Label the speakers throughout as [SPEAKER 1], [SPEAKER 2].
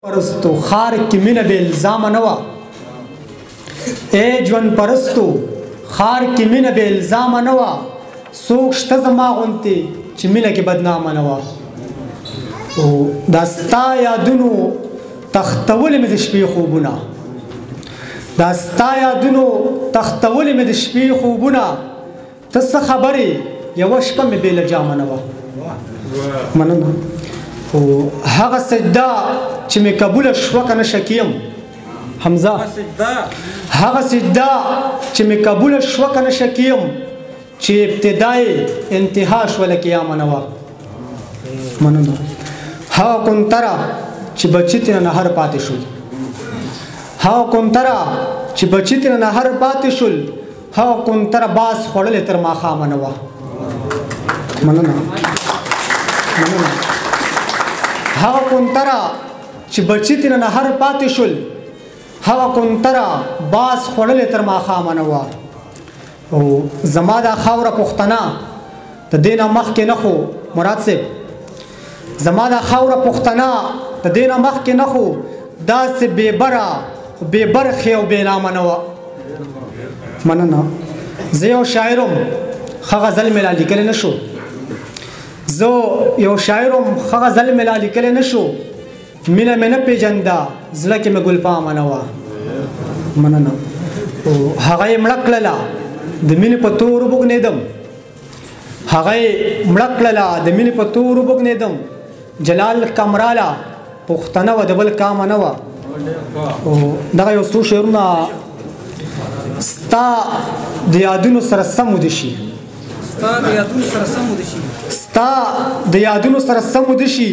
[SPEAKER 1] پرستو خار کی مینه به الزام نه وا ای ژوند پرستو خار کی مینه به الزام نه وا څوک شته زما غونتې چې مینه کې بدنامه نه وا او دا ستا یادونو تختولې مې د شپې خوبونه دا ستا یادونو تختولې مې د شپې خوبونه ته څه خبرې یوه شپه مې بې له جامه نه وه مننه او هغه سجده چې مې قبوله شوه که نه شکیم حمزه هغه سجده چې مې قبوله شوه که نه شکیم چې ابتدای انتها شوله قیامه نه وه مننه هغه کنتره چې بچي ترې نهر پاتې شول هغه کنتره چې بچي ترې نهر پاتې شول هغه کنتره باز خوړلې تر ماښامه نه وه مننه مننه هغه کنتره چې بچي ترې نهر پاتې شول هغه کنتره باز خوړلې تر ماښامه نه وه او زما دا خاوره پښتنه د دې نه مخکې نه خو مراد صاحب زما دا خاوره پښتنه د دې نه مخکې نه خو داسې بېبره بېبرخې او بېنامه نه وه مننه زه یو شاعر وم ښه غزل مې لا لیکلی نه شو زه یو شاعر وم ښه غزل مې لا لیکلی نه شو مینه مې نه پېژنده زړه کې مې ګلپامه نه وه مننه او هغه یې مړه کړله د مینې په تور وبوږنېدم هغه یې مړه کړله د مینې په تور وبوږنېدم جلال کمراله پښتنه وه د بل کامه نه وه او دغه یو څو شعرونه ستا د یادونو سره سم ودې شي ستا د یادونو سره سم ودې شي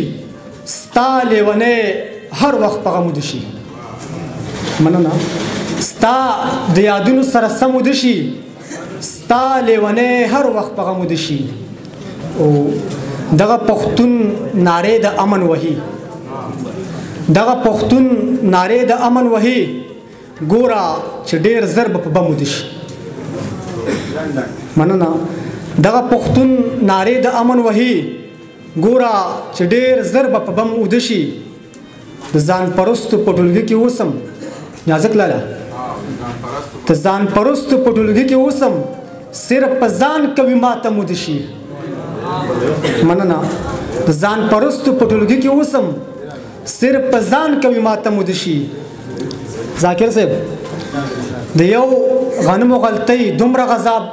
[SPEAKER 1] ستا لیونی هر وخت په غم ودې شي مننه ستا د یادونو سره سم ودې شي ستا لیونی هر وخت په غم ودې شي او دغه پښتون نارې د امن وهي دغه پښتون نارې د امن وهي ګوره چې ډېر زر به په بم ودې شي مننه دغه پښتون نارې د امن وهي ګوره چې ډېر زر به په بم وده شي د ځان پرستو په ټولګي کې اوسم نازک لاله د ځان پرستو په ټولګي کې اوسم صرف په ځان کوي ماته موده شي مننه د ځان پرستو په ټولګي کې اوسم صرف په ځان کوي ماته موده شي ذاکر صاحب د یو غنمو غلطۍ دومره غذاب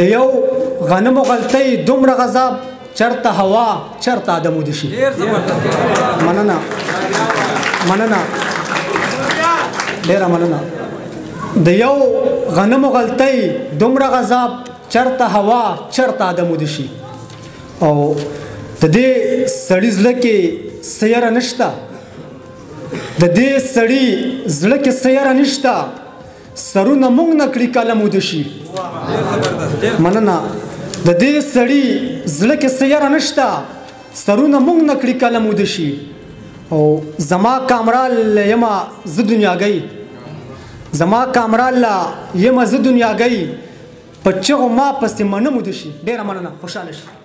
[SPEAKER 1] د یو غنمو غلطۍ دومره غذاب چرته هوا چرته آدم وده شي مننه مننه ډېره مننه د یو غنمو غلطۍ دومره غذاب چرته هوا چرته آدم وده شي او د دې سړي زړه کې سیاره نشته د دې سړي زړه کې سیاره نشته سرونه موږ نه کړي قلم وده شي مننه د دې سړي زړه کې سیاره نشته سرونه موږ نه کړي قلم وده شي او زما کامرال یمه زه دنیاګۍ زما کامرال یمه زه دنیاګۍ په چغو ما پسې منه موده شي ډېره مننه خوشحاله شي